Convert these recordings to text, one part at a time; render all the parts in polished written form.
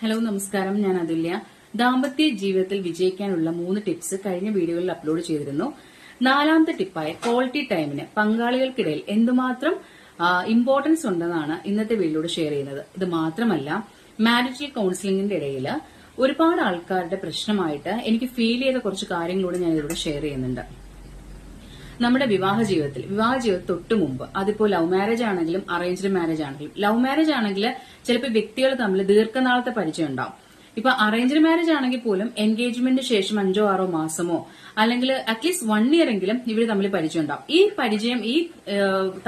Hello നമസ്കാരം, ഞാൻ അതുല്യ. ദാമ്പത്യ ജീവിതത്തിൽ വിജയിക്കാനുള്ള 3 ടിപ്സ് കഴിഞ്ഞ വീഡിയോയിൽ അപ്ലോഡ് ചെയ്തിരുന്നു. 4ാമത്തെ ടിപ്പായ ക്വാളിറ്റി ടൈമിന് പങ്കാളികൾക്കിടയിൽ എന്തുമാത്രം ഇമ്പോർട്ടൻസ് ഉണ്ടെന്നാണ് ഇന്നത്തെ വീഡിയോയിലൂടെ ഷെയർ ചെയ്യുന്നത്. ഇത് മാത്രമല്ല, മാരിറ്റൽ കൌൺസിലിംഗിന്റെ ഇടയിൽ ഒരുപാട് ആൾക്കാരുടെ പ്രശ്നമായിട്ട് എനിക്ക് ഫീൽ ചെയ്ത കുറച്ച് കാര്യങ്ങളൂടെ ഞാൻ ഇതിലൂടെ ഷെയർ ചെയ്യുന്നുണ്ട്. നമ്മുടെ വിവാഹ ജീവിതത്തിൽ തൊട്ട് മുമ്പ്, അതിപ്പോ ലവ് മാരേജ് ആണെങ്കിലും അറേഞ്ച്ഡ് മാരേജ് ആണെങ്കിലും, ലവ് മാരേജ് ആണെങ്കിൽ ചിലപ്പോൾ വ്യക്തികൾ തമ്മിൽ ദീർഘനാളത്തെ പരിചയം ഉണ്ടാവും. ഇപ്പൊ അറേഞ്ച്ഡ് മാരേജ് ആണെങ്കിൽ പോലും എൻഗേജ്മെന്റിന് ശേഷം 5-6 മാസമോ അല്ലെങ്കിൽ അറ്റ്ലീസ്റ്റ് 1 ഇയർ എങ്കിലും ഇവർ തമ്മിൽ പരിചയം ഉണ്ടാവും. ഈ പരിചയം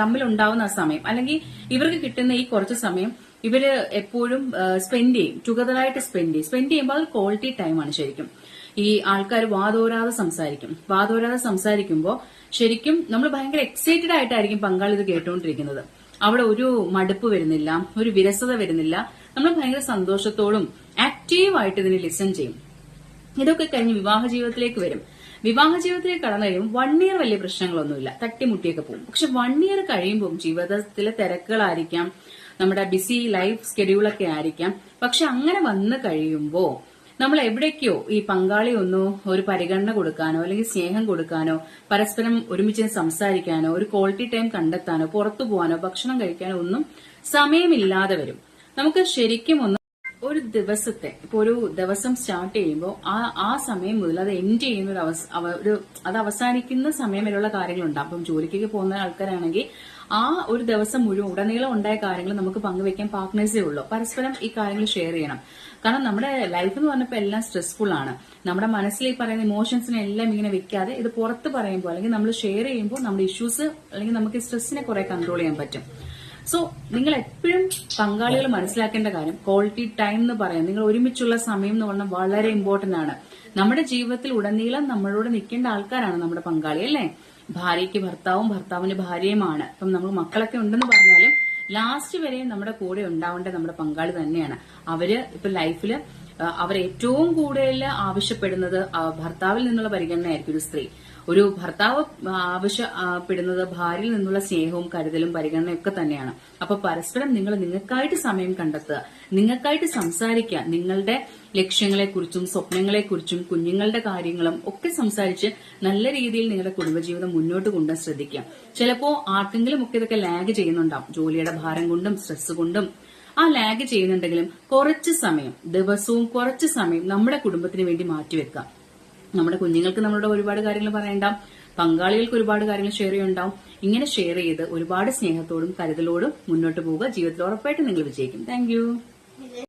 തമ്മിലുണ്ടാവുന്ന സമയം അല്ലെങ്കിൽ ഇവർക്ക് കിട്ടുന്ന ഈ കുറച്ച് സമയം ഇവര് എപ്പോഴും സ്പെൻഡ് ചെയ്യും, ടുഗദറായിട്ട് സ്പെൻഡ് ചെയ്യുമ്പോൾ അത് ക്വാളിറ്റി ടൈമാണ് ശരിക്കും. ഈ ആൾക്കാർ വാതോരാതെ സംസാരിക്കുമ്പോൾ ശരിക്കും നമ്മൾ ഭയങ്കര എക്സൈറ്റഡ് ആയിട്ടായിരിക്കും പങ്കാളി ഇത് കേട്ടുകൊണ്ടിരിക്കുന്നത്. അവിടെ ഒരു മടുപ്പ് വരുന്നില്ല, ഒരു വിരസത വരുന്നില്ല. നമ്മൾ ഭയങ്കര സന്തോഷത്തോടും ആക്റ്റീവായിട്ട് ഇതിനെ ലിസൺ ചെയ്യും. ഇതൊക്കെ കഴിഞ്ഞ് വിവാഹ ജീവിതത്തിലേക്ക് വരും. വിവാഹ ജീവിതത്തിലേക്ക് കടന്നു കഴിയുമ്പോൾ 1 ഇയർ വലിയ പ്രശ്നങ്ങളൊന്നുമില്ല, തട്ടിമുട്ടിയൊക്കെ പോകും. പക്ഷെ 1 ഇയർ കഴിയുമ്പോൾ ജീവിതത്തിലെ തിരക്കുകളായിരിക്കാം, നമ്മുടെ ബിസി ലൈഫ് സ്കെഡ്യൂളൊക്കെ ആയിരിക്കാം. പക്ഷെ അങ്ങനെ വന്നു കഴിയുമ്പോൾ നമ്മൾ എവിടേക്കോ ഈ പങ്കാളി ഒരു പരിഗണന കൊടുക്കാനോ അല്ലെങ്കിൽ സ്നേഹം കൊടുക്കാനോ പരസ്പരം ഒരുമിച്ച് സംസാരിക്കാനോ ഒരു ക്വാളിറ്റി ടൈം കണ്ടെത്താനോ പുറത്തു പോകാനോ ഭക്ഷണം കഴിക്കാനോ ഒന്നും സമയമില്ലാതെ വരും. നമുക്ക് ശരിക്കും ഒരു ദിവസത്തെ ഇപ്പൊ ഒരു ദിവസം സ്റ്റാർട്ട് ചെയ്യുമ്പോൾ ആ സമയം മുതൽ അത് എൻഡ് ചെയ്യുന്ന അത് അവസാനിക്കുന്ന സമയം വരെയുള്ള കാര്യങ്ങളുണ്ടാവും. അപ്പം ജോലിക്കൊക്കെ പോകുന്ന ആൾക്കാരാണെങ്കിൽ ആ ഒരു ദിവസം മുഴുവൻ ഉടനീളം ഉണ്ടായ കാര്യങ്ങൾ നമുക്ക് പങ്കുവെക്കാൻ പാർട്ട്നേഴ്സേ ഉള്ളൂ. പരസ്പരം ഈ കാര്യങ്ങൾ ഷെയർ ചെയ്യണം. കാരണം നമ്മുടെ ലൈഫ് എന്ന് പറഞ്ഞപ്പോൾ എല്ലാം സ്ട്രെസ്ഫുൾ ആണ്. നമ്മുടെ മനസ്സിൽ ഈ പറയുന്ന ഇമോഷൻസിനെ എല്ലാം ഇങ്ങനെ വെക്കാതെ ഇത് പുറത്ത് പറയുമ്പോൾ അല്ലെങ്കിൽ നമ്മൾ ഷെയർ ചെയ്യുമ്പോൾ നമ്മുടെ ഇഷ്യൂസ് അല്ലെങ്കിൽ നമുക്ക് സ്ട്രെസ്സിനെ കുറെ കൺട്രോൾ ചെയ്യാൻ പറ്റും. സോ നിങ്ങൾ എപ്പോഴും പങ്കാളികൾ മനസ്സിലാക്കേണ്ട കാര്യം ക്വാളിറ്റി ടൈം എന്ന് പറയാം. നിങ്ങൾ ഒരുമിച്ചുള്ള സമയം എന്ന് പറഞ്ഞാൽ വളരെ ഇമ്പോർട്ടന്റ് ആണ്. നമ്മുടെ ജീവിതത്തിൽ ഉടനീളം നമ്മളോട് നിൽക്കേണ്ട ആൾക്കാരാണ് നമ്മുടെ പങ്കാളി, അല്ലേ? ഭാര്യയ്ക്ക് ഭർത്താവും ഭർത്താവിന് ഭാര്യയുമാണ്. അപ്പം നമ്മൾ മക്കളൊക്കെ ഉണ്ടെന്ന് പറഞ്ഞാലും ലാസ്റ്റ് വരെ നമ്മുടെ കൂടെ ഉണ്ടാവേണ്ടത് നമ്മുടെ പങ്കാളി തന്നെയാണ്. അവര് ഇപ്പൊ ലൈഫില് അവർ ഏറ്റവും കൂടുതൽ ആവശ്യപ്പെടുന്നത് ഭർത്താവിൽ നിന്നുള്ള പരിഗണനയായിരിക്കും. ഒരു സ്ത്രീ, ഒരു ഭർത്താവ് ആവശ്യപ്പെടുന്നത് ഭാര്യയിൽ നിന്നുള്ള സ്നേഹവും കരുതലും പരിഗണനയും ഒക്കെ തന്നെയാണ്. അപ്പൊ പരസ്പരം നിങ്ങൾക്കായിട്ട് സമയം കണ്ടെത്തുക, നിങ്ങൾക്കായിട്ട് സംസാരിക്കുക, നിങ്ങളുടെ ലക്ഷ്യങ്ങളെക്കുറിച്ചും സ്വപ്നങ്ങളെക്കുറിച്ചും കുഞ്ഞുങ്ങളുടെ കാര്യങ്ങളും ഒക്കെ സംസാരിച്ച് നല്ല രീതിയിൽ നിങ്ങളുടെ കുടുംബജീവിതം മുന്നോട്ട് കൊണ്ടുപോകാൻ ശ്രദ്ധിക്കുക. ചിലപ്പോ ആർക്കെങ്കിലും ഒക്കെ ഇതൊക്കെ ലാഗ് ചെയ്യുന്നുണ്ടാവും, ജോലിയുടെ ഭാരം കൊണ്ടും സ്ട്രെസ് കൊണ്ടും. ആ ലാഗ് ചെയ്യുന്നുണ്ടെങ്കിലും ദിവസവും കുറച്ച് സമയം നമ്മുടെ കുടുംബത്തിന് വേണ്ടി മാറ്റിവെക്കുക. നമ്മുടെ കുഞ്ഞുങ്ങൾക്ക് നമ്മളോട് ഒരുപാട് കാര്യങ്ങൾ പറയണ്ടാവും, പങ്കാളികൾക്ക് ഒരുപാട് കാര്യങ്ങൾ ഷെയർ ചെയ്യുന്നുണ്ടാവും. ഇങ്ങനെ ഷെയർ ചെയ്ത് ഒരുപാട് സ്നേഹത്തോടും കരുതലോടും മുന്നോട്ട് പോവുക. ജീവിതത്തിൽ ഉറപ്പായിട്ട് നിങ്ങൾ വിജയിക്കും. താങ്ക്